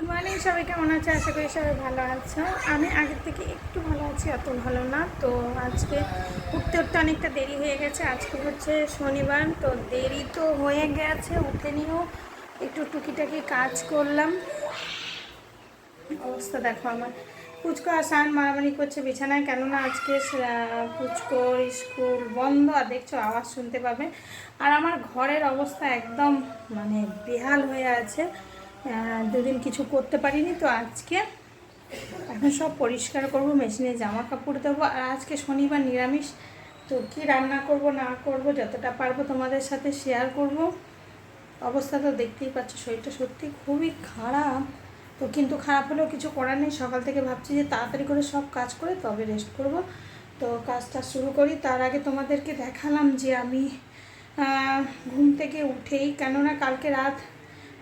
Good morning, সবাই কেমন আছে? আশা করি সবাই ভালো আছো। আমি আগের থেকে একটু ভালো আছি, অত ভালো না। তো আজকে উঠতে উঠতে অনেকটা দেরি হয়ে গেছে। আজকে হচ্ছে শনিবার, তো দেরি তো হয়ে গেছে। উঠে নিয়েও একটু টুকিটাকি কাজ করলাম। অবস্থা দেখো আমার। পুচকো আর সান মারামারি করছে বিছানায়, কেননা আজকে পুচকোর স্কুল বন্ধ। আর দেখছো, আওয়াজ শুনতে পাবে। আর আমার ঘরের অবস্থা একদম মানে বেহাল হয়ে আছে। দুদিন কিছু করতে পারিনি, তো আজকে এখন সব পরিষ্কার করব, মেশিনে জামা কাপড় দেবো। আর আজকে শনিবার নিরামিষ, তো কী রান্না করব না করব যতটা পারবো তোমাদের সাথে শেয়ার করব। অবস্থা তো দেখতেই পাচ্ছ, শরীরটা সত্যি খুবই খারাপ। তো কিন্তু খারাপ হলেও কিছু করার নেই। সকাল থেকে ভাবছি যে তাড়াতাড়ি করে সব কাজ করে তবে রেস্ট করব। তো কাজটা শুরু করি। তার আগে তোমাদেরকে দেখালাম যে আমি ঘুম থেকে উঠেই, কেননা কালকে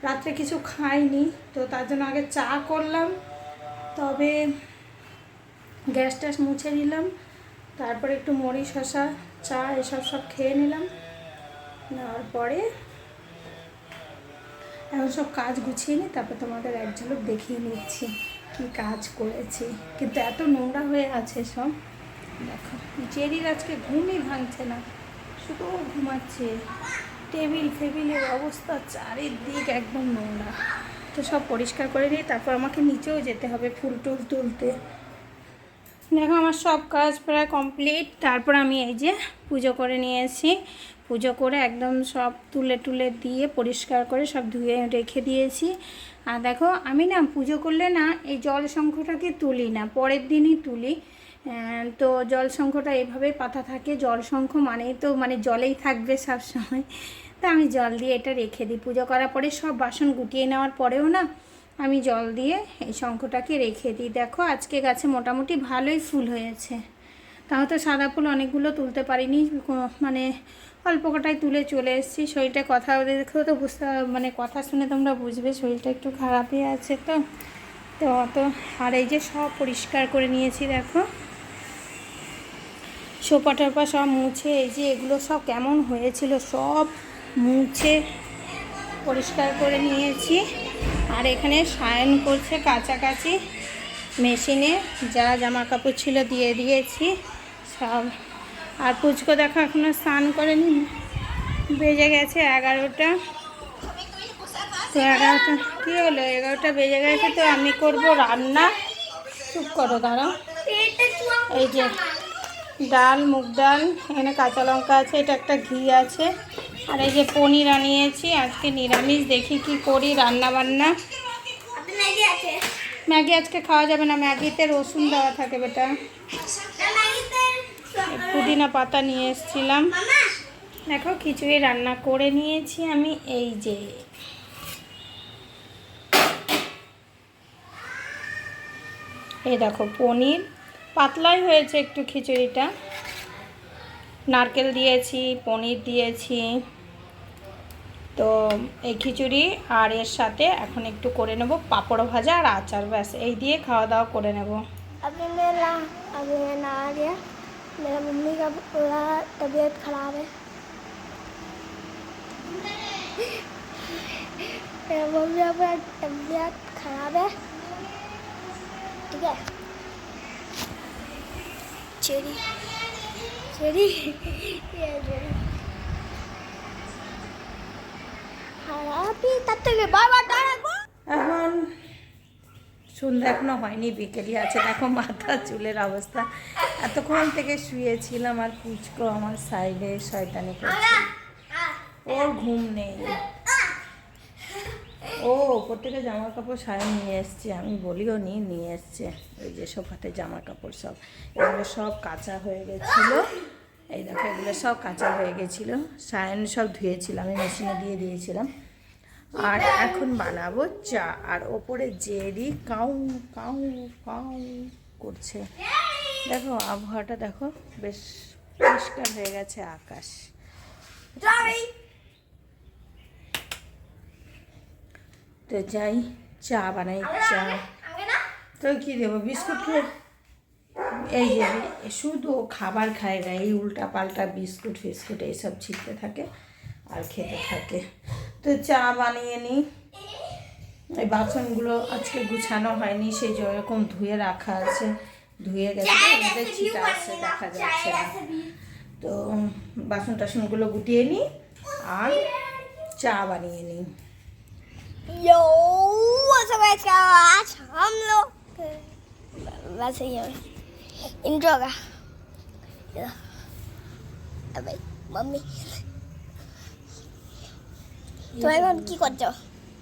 রাত্রে কিছু খাইনি, তো তার জন্য আগে চা করলাম, তবে গ্যাস ট্যাস মুছে নিলাম, তারপরে একটু মুড়ি শসা চা এসব সব খেয়ে নিলাম। নেওয়ার পরে এখন সব কাজ গুছিয়ে নিই, তারপর তোমাদের এক ঝলক দেখিয়ে নিচ্ছি কি কাজ করেছি। কিন্তু এত নোংরা হয়ে আছে সব। দেখো, জেরির আজকে ঘুমই ভাঙছে না, শুধু ঘুমাচ্ছে। টেবিলের অবস্থা চারিদিক একদম নোংরা। তো সব পরিষ্কার করে নিই, তারপর আমাকে নিচেও যেতে হবে ফুল টুল তুলতে। দেখো, আমার সব কাজ প্রায় কমপ্লিট। তারপর আমি এই যে পুজো করে নিয়েছি। পুজো করে একদম সব তুলে দিয়ে পরিষ্কার করে সব ধুয়ে রেখে দিয়েছি। আর দেখো, আমি না পুজো করলে না এই জল শঙ্খটাকে তুলি না, পরের দিনই তুলি। তো জল শঙ্খটা এভাবেই পাতা থাকে। জল শঙ্খ মানেই তো মানে জলেই থাকবে সব সময়। তা আমি জল দিয়ে এটা রেখে দিই। পুজো করার পরে সব বাসন গুটিয়ে নেওয়ার পরেও না আমি জল দিয়ে এই শঙ্খটাকে রেখে দিই। দেখো, আজকে গাছে মোটামুটি ভালোই ফুল হয়েছে। তাও তো সাদা ফুল অনেকগুলো তুলতে পারিনি, মানে অল্প কটাই তুলে চলে এসেছি। শরীরটা কথা দেখেও তো বুঝতে, মানে কথা শুনে তোমরা বুঝবে শরীরটা একটু খারাপই আছে। তো অত। আর এই যে সব পরিষ্কার করে নিয়েছি। দেখো, সোফা টোফা সব মুছে, এই যে এগুলো সব কেমন হয়েছিল সব মুছে পরিষ্কার করে নিয়েছি। আর এখানে সায়ন করছে কাচাকাচি, মেশিনে যা জামা কাপড় ছিল দিয়ে দিয়েছি সব। আর পুচকো দেখো এখনও স্নান করেনি, বেজে গেছে 11টা। তো 11টা কী হলো, 11টা বেজে গেছে। তো আমি করব রান্না। চুপ করো, দাঁড়াও। এই যে ডাল, মুগ ডাল, এখানে কাঁচা লঙ্কা আছে, এটা একটা ঘি আছে। আর এই যে পনির আনিয়েছি, আজকে নিরামিষ। দেখি কি করি রান্না বান্না। ম্যাগি আজকে খাওয়া যাবে না, ম্যাগিতে রসুন দেওয়া থাকে বেটা। পুদিনা পাতা নিয়ে এসেছিলাম। দেখো, খিচুড়ি রান্না করে নিয়েছি আমি। এই যে এই দেখো পনির, পাতলাই হয়েছে একটু খিচুড়িটা। নারকেল দিয়েছি, পনির দিয়েছি। তো এই খিচুড়ি আর এর সাথে এখন একটু করে নেব পাঁপড় ভাজা আর আচার, ব্যাস এই দিয়ে খাওয়া দাওয়া করে নেব। अभी मैं नहा गया। मेरा मम्मी का पूरा तबीयत खराब है। मेरा मम्मी का पूरा तबीयत खराब है, ठीक है। चेरी चेरी ये चेरी खराबी तब तक बार बार डाला। এখন সন্ধ্যা এখনো হয়নি, বিকেলই আছে। দেখো মাথা চুলের অবস্থা। এতক্ষণ থেকে শুয়েছিলাম আর পুচকো আমার সাইডে শয়তানি করছে। ওর ঘুম নেই। ও ওপর থেকে জামা কাপড় সায়ন নিয়ে এসছে, আমি বলিও নি, নিয়ে এসছে। ওই যে সোফাতে জামা কাপড় সব, এগুলো সব কাঁচা হয়ে গেছিলো। এই দেখো, এগুলো সব কাঁচা হয়ে গেছিলো। সায়ন সব ধুয়েছিল, আমি মেশিনে দিয়ে দিয়েছিলাম। আর এখন বানাবো চা। আর ওপরে জেরি কাউ কাউ কাউ করছে। দেখো আবহাওয়াটা দেখো, বেশ পরিষ্কার হয়ে গেছে আকাশ। তো যাই, চা বানাই। চা তো কী দেবো, বিস্কুট খেয়ে। এই যে শুধু খাবার খায় না, এই উল্টা পাল্টা বিস্কুট ফিস্কুট এইসব ছিটতে থাকে আর খেতে থাকে। তো চা বানিয়ে নিই। এই বাসনগুলো আজকে গুছানো হয়নি, সেই যেরকম ধুয়ে রাখা আছে, ধুয়ে গেছে ছিটা আছে দেখা যাচ্ছে না। তো বাসন টাসনগুলো গুটিয়ে নিই আর চা বানিয়ে নিই। यो सब इसका आज हम लोग वैसे ही इंट्रो का अबे मम्मी তুমি এখন কি করছো?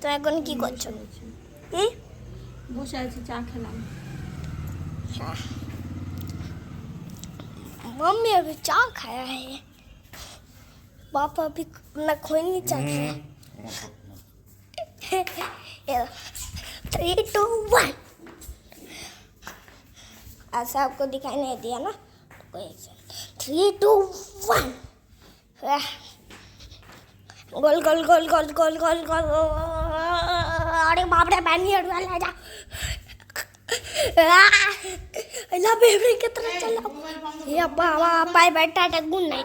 তুমি এখন কি করছো? বসে আছি, চা খেলাম। मम्मी अभी चाय खाया है, पापा अभी ना खोई नहीं चाय खाया। 3, 2, 1 ऐसा आपको दिखाई नहीं दिया ना? 3, 2, 1 गोल गोल गोल गोल गोल गोल गोल। अरे बाप रे बैनी अड़वा ले जा। अल्लाह बेबी कितना चला। ये अब्बा bye bye tata good night.